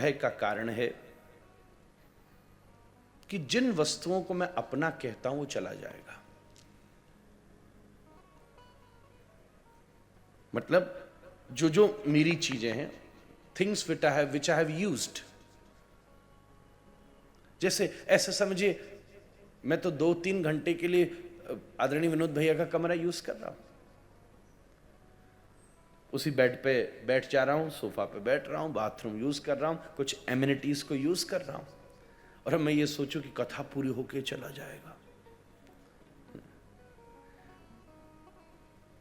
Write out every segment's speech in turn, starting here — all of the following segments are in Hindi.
भय का कारण है कि जिन वस्तुओं को मैं अपना कहता हूं वो चला जाएगा। मतलब जो जो मेरी चीजें हैं, things which I have used, जैसे ऐसा समझिए मैं तो 2-3 घंटे के लिए आदरणीय विनोद भैया का कमरा यूज कर रहा हूं, उसी बेड पे बैठ जा रहा हूं, सोफा पे बैठ रहा हूं, बाथरूम यूज कर रहा हूं, कुछ एमिनिटीज को यूज कर रहा हूं, और अब मैं ये सोचूं कि कथा पूरी होके चला जाएगा।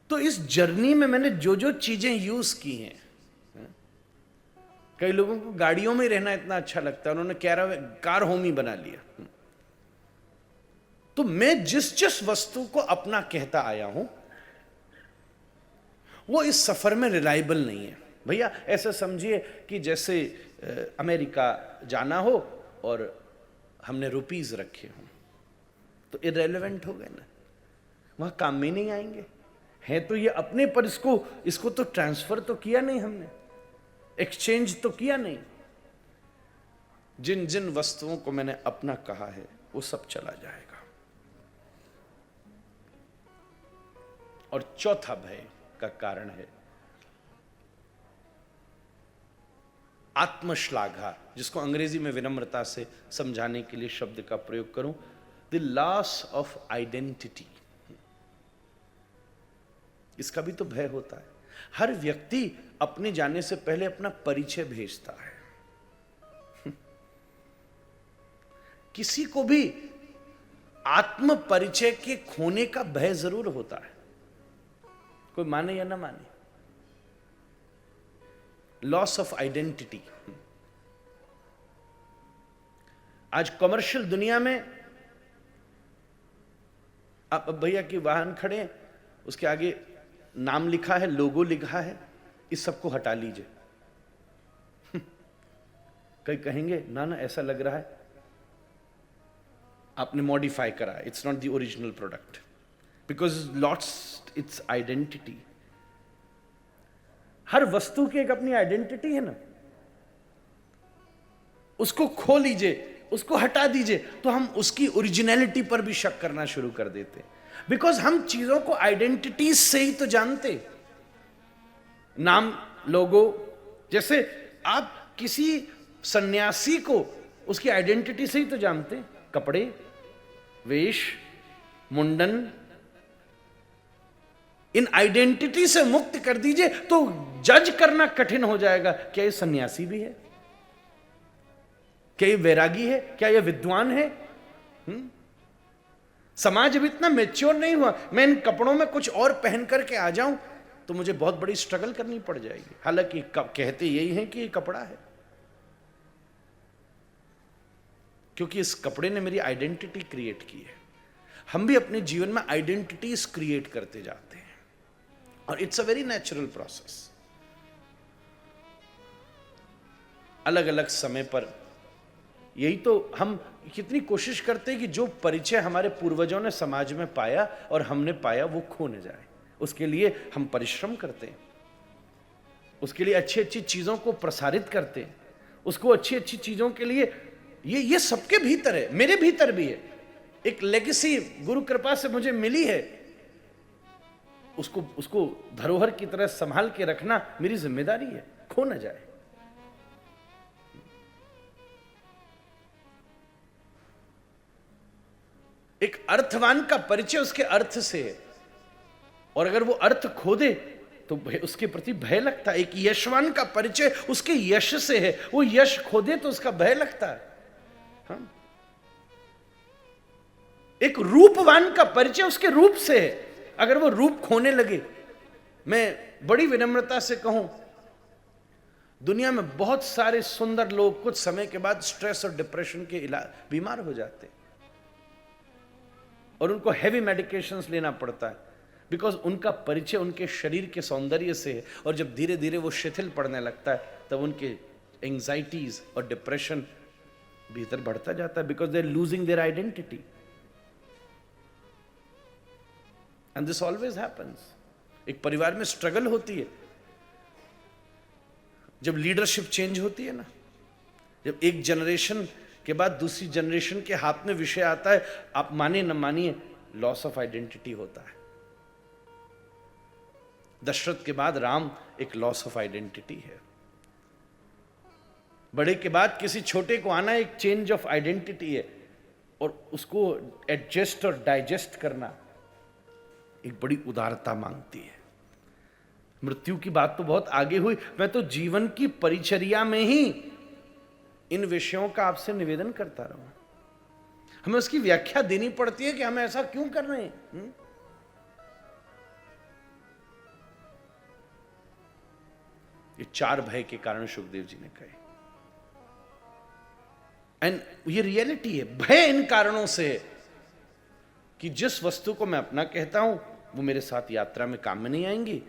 तो इस जर्नी में मैंने जो जो चीजें यूज की हैं, कई लोगों को गाड़ियों में रहना इतना अच्छा लगता है, उन्होंने कार होम ही बना लिया। तो मैं जिस जिस वस्तु को अपना कहता आया हूं वो इस सफर में रिलायबल नहीं है। भैया ऐसा समझिए कि जैसे अमेरिका जाना हो और हमने रुपीज रखे हों तो इररेलेवेंट हो गए ना, वहां काम में नहीं आएंगे। है तो ये अपने, पर इसको तो ट्रांसफर तो किया नहीं हमने, एक्सचेंज तो किया नहीं। जिन जिन वस्तुओं को मैंने अपना कहा है वो सब चला जाएगा। और चौथा भय का कारण है आत्मश्लाघा, जिसको अंग्रेजी में विनम्रता से समझाने के लिए शब्द का प्रयोग करूं, द लॉस ऑफ आइडेंटिटी। इसका भी तो भय होता है। हर व्यक्ति अपने जाने से पहले अपना परिचय भेजता है। किसी को भी आत्म परिचय के खोने का भय जरूर होता है, कोई माने या ना माने। Loss of identity. आज कमर्शियल दुनिया में आप भैया की वाहन खड़े हैं, उसके आगे नाम लिखा है, लोगो लिखा है, इस सबको हटा लीजिए। कई कहेंगे ना ना ऐसा लग रहा है आपने मॉडिफाई करा, it's not the original product, because lost its identity. हर वस्तु की एक अपनी आइडेंटिटी है ना, उसको खो लीजिए, उसको हटा दीजिए, तो हम उसकी ओरिजिनलिटी पर भी शक करना शुरू कर देते, बिकॉज हम चीजों को आइडेंटिटीज से ही तो जानते। नाम, लोगो, जैसे आप किसी सन्यासी को उसकी आइडेंटिटी से ही तो जानते। कपड़े, वेश, मुंडन, इन आइडेंटिटी से मुक्त कर दीजिए तो जज करना कठिन हो जाएगा। क्या ये सन्यासी भी है, क्या ये वैरागी है, क्या ये विद्वान है? समाज अभी इतना मैच्योर नहीं हुआ। मैं इन कपड़ों में कुछ और पहन करके आ जाऊं तो मुझे बहुत बड़ी स्ट्रगल करनी पड़ जाएगी, हालांकि कहते यही हैं कि ये कपड़ा है, क्योंकि इस कपड़े ने मेरी आइडेंटिटी क्रिएट की है। हम भी अपने जीवन में आइडेंटिटीज क्रिएट करते जाते हैं, और it's a very natural process. अलग अलग समय पर यही तो हम कितनी कोशिश करते हैं कि जो परिचय हमारे पूर्वजों ने समाज में पाया और हमने पाया वो खो न जाए। उसके लिए हम परिश्रम करते हैं, उसके लिए अच्छी अच्छी चीजों को प्रसारित करते हैं, उसको अच्छी अच्छी चीजों के लिए ये सबके भीतर है, मेरे भीतर भी है। एक लेगेसी गुरु कृपा से मुझे मिली है, उसको धरोहर की तरह संभाल के रखना मेरी जिम्मेदारी है, खो न जाए। एक अर्थवान का परिचय उसके अर्थ से है, और अगर वो अर्थ खो दे तो उसके प्रति भय लगता है। एक यशवान का परिचय उसके यश से है, वो यश खो दे तो उसका भय लगता है। हाँ? एक रूपवान का परिचय उसके रूप से है, अगर वो रूप खोने लगे, मैं बड़ी विनम्रता से कहूं, दुनिया में बहुत सारे सुंदर लोग कुछ समय के बाद स्ट्रेस और डिप्रेशन के इलाज बीमार हो जाते हैं, और उनको हैवी मेडिकेशंस लेना पड़ता है, बिकॉज उनका परिचय उनके शरीर के सौंदर्य से है। और जब धीरे धीरे वो शिथिल पड़ने लगता है तब उनके एंजाइटीज और डिप्रेशन भीतर बढ़ता जाता है, because they are losing their identity. And this always happens. एक परिवार में स्ट्रगल होती है, जब लीडरशिप चेंज होती है ना, जब एक जनरेशन के बाद दूसरी जनरेशन के हाथ में विषय आता है, आप माने न मानिए, लॉस ऑफ आइडेंटिटी होता है। दशरथ के बाद राम एक लॉस ऑफ आइडेंटिटी है। बड़े के बाद किसी छोटे को आना एक चेंज ऑफ आइडेंटिटी है, और उसको एडजस्ट और डाइजेस्ट करना एक बड़ी उदारता मांगती है। मृत्यु की बात तो बहुत आगे हुई, मैं तो जीवन की परिचर्या में ही इन विषयों का आपसे निवेदन करता रहूं। हमें उसकी व्याख्या देनी पड़ती है कि हम ऐसा क्यों कर रहे हैं। ये 4 भय के कारण सुखदेव जी ने कहे, एंड ये रियलिटी है। भय इन कारणों से है कि जिस वस्तु को मैं अपना कहता हूं वो मेरे साथ यात्रा में काम में नहीं आएंगी,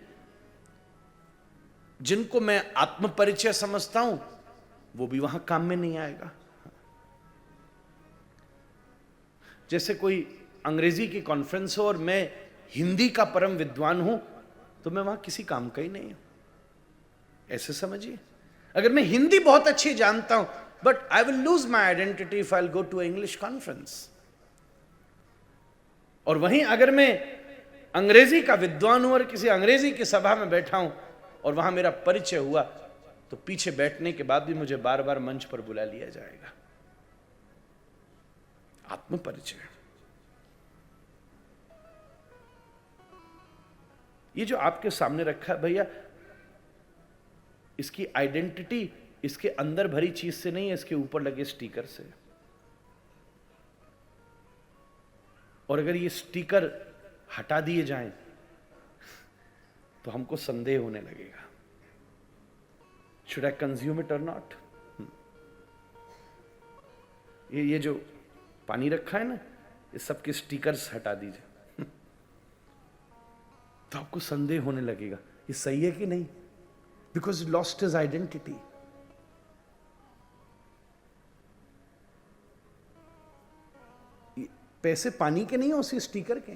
जिनको मैं आत्म परिचय समझता हूं वो भी वहां काम में नहीं आएगा। जैसे कोई अंग्रेजी की कॉन्फ्रेंस हो और मैं हिंदी का परम विद्वान हूं, तो मैं वहां किसी काम का ही नहीं हूं, ऐसे समझिए। अगर मैं हिंदी बहुत अच्छी जानता हूं, but I will lose my identity if I go to English conference. और वहीं अगर मैं अंग्रेजी का विद्वान हूं और किसी अंग्रेजी की सभा में बैठा हूं और वहां मेरा परिचय हुआ, तो पीछे बैठने के बाद भी मुझे बार बार मंच पर बुला लिया जाएगा। आत्म परिचय, ये जो आपके सामने रखा है भैया, इसकी आइडेंटिटी इसके अंदर भरी चीज से नहीं है, इसके ऊपर लगे स्टिकर से। और अगर ये स्टिकर हटा दिए जाएं तो हमको संदेह होने लगेगा, शुड आई कंज्यूम इट और नॉट। ये जो पानी रखा है ना, ये सबके स्टिकर्स हटा दीजिए तो आपको संदेह होने लगेगा ये सही है कि नहीं, बिकॉज लॉस्ट हिज आइडेंटिटी। पैसे पानी के नहीं हो, उसी स्टिकर के।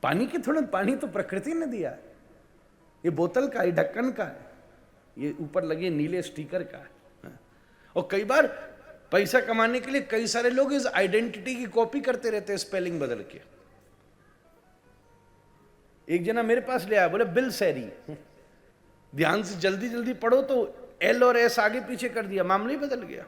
पानी के थोड़ा, पानी तो प्रकृति ने दिया है, ये बोतल का है, ढक्कन का है, ये ऊपर लगे नीले स्टिकर का है। और कई बार पैसा कमाने के लिए कई सारे लोग इस आइडेंटिटी की कॉपी करते रहते हैं, स्पेलिंग बदल के। एक जना मेरे पास ले आया, बोले बिल सैरी। ध्यान से जल्दी जल्दी पढ़ो तो एल और एस आगे पीछे कर दिया, मामला ही बदल गया।